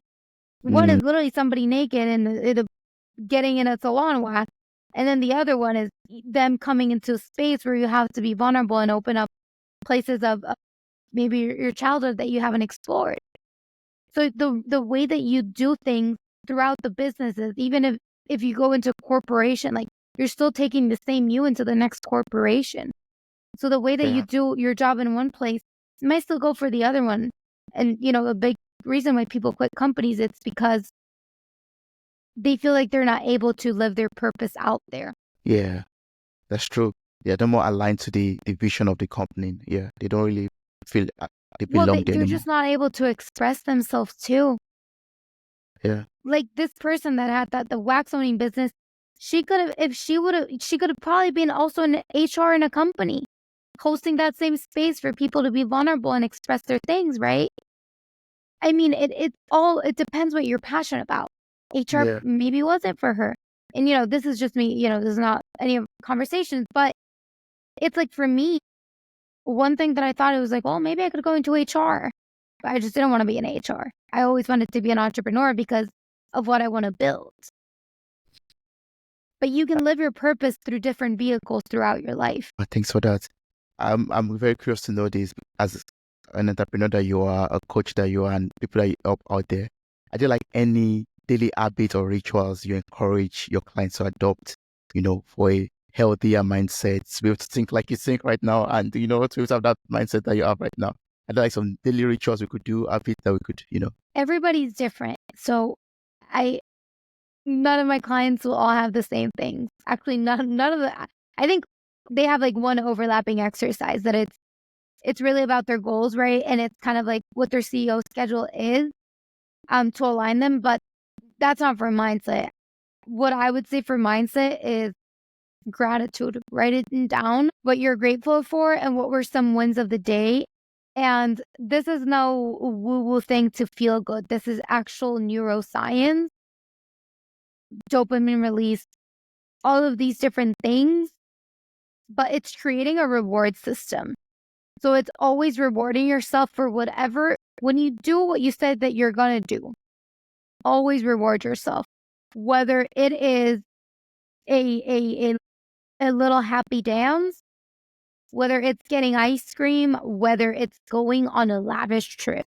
S1: One is literally somebody naked and getting in a salon wax. And then the other one is them coming into a space where you have to be vulnerable and open up places of maybe your childhood that you haven't explored. So the way that you do things throughout the businesses, even if you go into a corporation, like you're still taking the same you into the next corporation. So the way that you do your job in one place, you might still go for the other one. And, a big reason why people quit companies, it's because they feel like they're not able to live their purpose out there.
S2: Yeah, that's true. Yeah, they're more aligned to the vision of the company. Yeah, they don't really feel they belong there
S1: they're
S2: anymore.
S1: just not able to express themselves too.
S2: Yeah.
S1: Like this person that had the wax owning business, she could have probably been also in HR in a company, hosting that same space for people to be vulnerable and express their things, right? I mean, it depends what you're passionate about. HR maybe wasn't for her. And, this is just me, this is not any of conversations, but it's like for me, one thing that I thought, it was like, well, maybe I could go into HR. But I just didn't want to be in HR. I always wanted to be an entrepreneur because of what I want to build. But you can live your purpose through different vehicles throughout your life.
S2: Thanks for that. I'm very curious to know this as an entrepreneur that you are, a coach that you are, and people that you help out there. Are there like any daily habits or rituals you encourage your clients to adopt, for a healthier mindset, to be able to think like you think right now, and, to have that mindset that you have right now? Are there like some daily rituals we could do, habits that we could,
S1: Everybody's different. So none of my clients will all have the same things. Actually, none of the, I think they have like one overlapping exercise that it's really about their goals, right? And it's kind of like what their CEO schedule is to align them, but that's not for mindset. What I would say for mindset is gratitude. Write it down, what you're grateful for and what were some wins of the day. And this is no woo-woo thing to feel good. This is actual neuroscience, dopamine release, all of these different things, but it's creating a reward system. So it's always rewarding yourself for whatever, when you do what you said that you're going to do, always reward yourself, whether it is a little happy dance, whether it's getting ice cream, whether it's going on a lavish trip.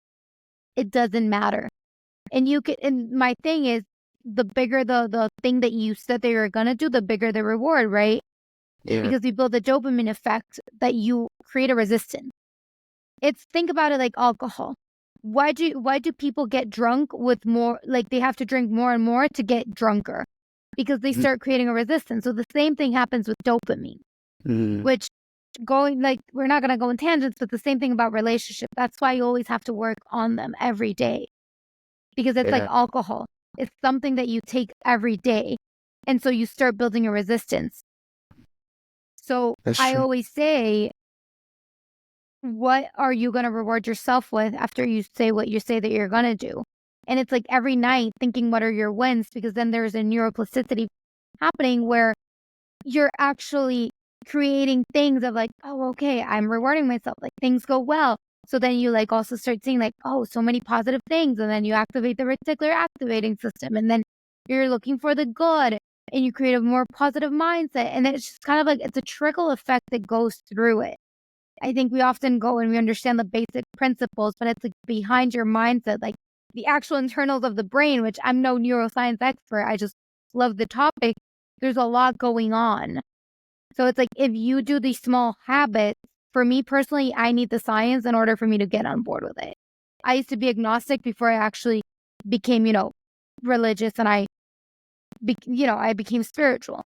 S1: It doesn't matter. And my thing is, the bigger the thing that you said that you're going to do, the bigger the reward, right?
S2: Yeah.
S1: Because you build the dopamine effect that you create a resistance. Think about it like alcohol. Why do people get drunk with more, like they have to drink more and more to get drunker? Because they start creating a resistance. So the same thing happens with dopamine, which we're not going to go in tangents, but the same thing about relationships. That's why you always have to work on them every day, because it's like alcohol. It's something that you take every day. And so you start building a resistance. So I always say, what are you going to reward yourself with after you say what you say that you're going to do? And it's like every night thinking, what are your wins? Because then there's a neuroplasticity happening where you're actually creating things of like, oh, okay, I'm rewarding myself. Like things go well. So then you like also start seeing like, oh, so many positive things. And then you activate the reticular activating system. And then you're looking for the good. and you create a more positive mindset. And it's just kind of like, it's a trickle effect that goes through it. I think we often go and we understand the basic principles, but it's like behind your mindset, like the actual internals of the brain, which I'm no neuroscience expert. I just love the topic. There's a lot going on. So it's like, if you do these small habits, for me personally, I need the science in order for me to get on board with it. I used to be agnostic before I actually became, religious, and I became spiritual.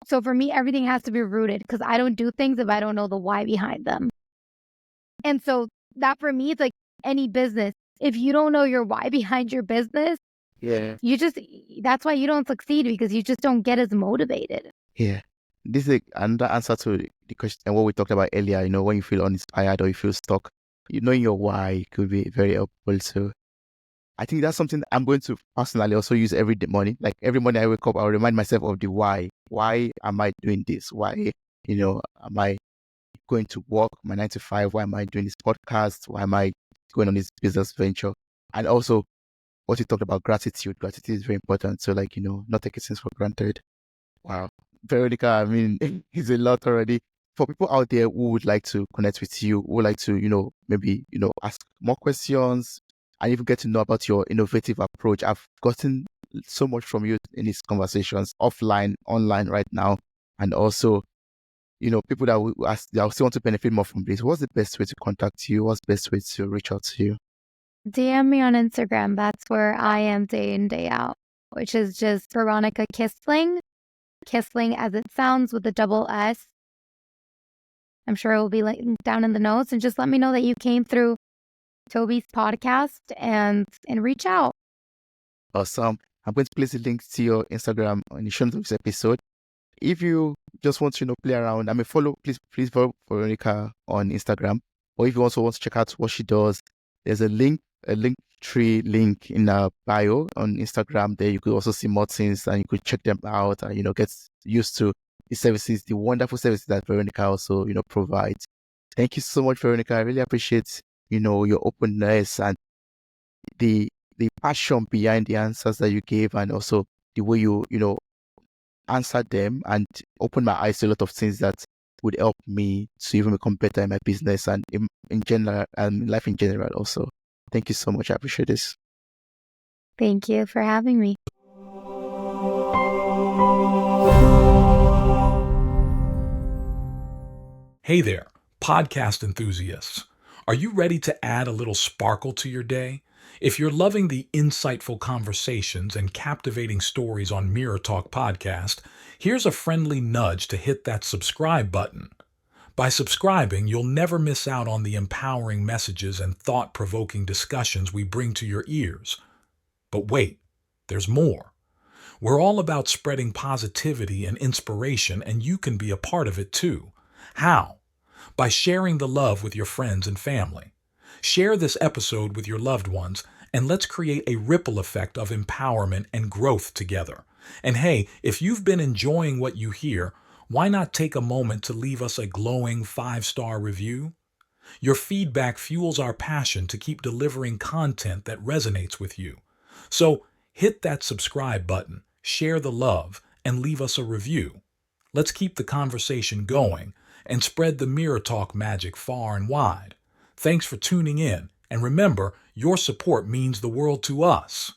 S1: So for me, everything has to be rooted, because I don't do things if I don't know the why behind them. And so that for me, it's like any business. If you don't know your why behind your business, that's why you don't succeed, because you just don't get as motivated.
S2: Yeah. This is another answer to the question and what we talked about earlier, when you feel uninspired or you feel stuck, knowing your why could be very helpful. So I think that's something I'm going to personally also use every morning. Like every morning I wake up, I'll remind myself of the why. Why am I doing this? Why, am I going to work my 9 to 5? Why am I doing this podcast? Why am I going on this business venture? And also what you talked about, gratitude. Gratitude is very important. So not taking things for granted. Wow. Veronica, I mean, it's a lot already. For people out there who would like to connect with you, who would like to, maybe, ask more questions and even get to know about your innovative approach. I've gotten so much from you in these conversations, offline, online right now. And also, people that still want to benefit more from this. What's the best way to contact you? What's the best way to reach out to you?
S1: DM me on Instagram. That's where I am day in, day out, which is just Veronica Kissling. Kissling as it sounds, with a double S. I'm sure it will be linked down in the notes. And just let me know that you came through Tobi's podcast and reach out.
S2: Awesome. I'm going to place a link to your Instagram in the show notes of this episode. If you just want to play around, follow, please follow Veronica on Instagram. Or if you also want to check out what she does, there's a Linktree link in our bio on Instagram. There you could also see more things and you could check them out and get used to the services, the wonderful services that Veronica also provides. Thank you so much, Veronica. I really appreciate your openness and the passion behind the answers that you gave, and also the way you answered them and opened my eyes to a lot of things that would help me to even become better in my business and in general, and life in general also. Thank you so much. I appreciate this.
S1: Thank you for having me.
S3: Hey there, podcast enthusiasts. Are you ready to add a little sparkle to your day? If you're loving the insightful conversations and captivating stories on Mirror Talk Podcast, here's a friendly nudge to hit that subscribe button. By subscribing, you'll never miss out on the empowering messages and thought-provoking discussions we bring to your ears. But wait, there's more. We're all about spreading positivity and inspiration, and you can be a part of it too. How? By sharing the love with your friends and family. Share this episode with your loved ones, and let's create a ripple effect of empowerment and growth together. And hey, if you've been enjoying what you hear, why not take a moment to leave us a glowing 5-star review? Your feedback fuels our passion to keep delivering content that resonates with you. So hit that subscribe button, share the love, and leave us a review. Let's keep the conversation going and spread the Mirror Talk magic far and wide. Thanks for tuning in, and remember, your support means the world to us.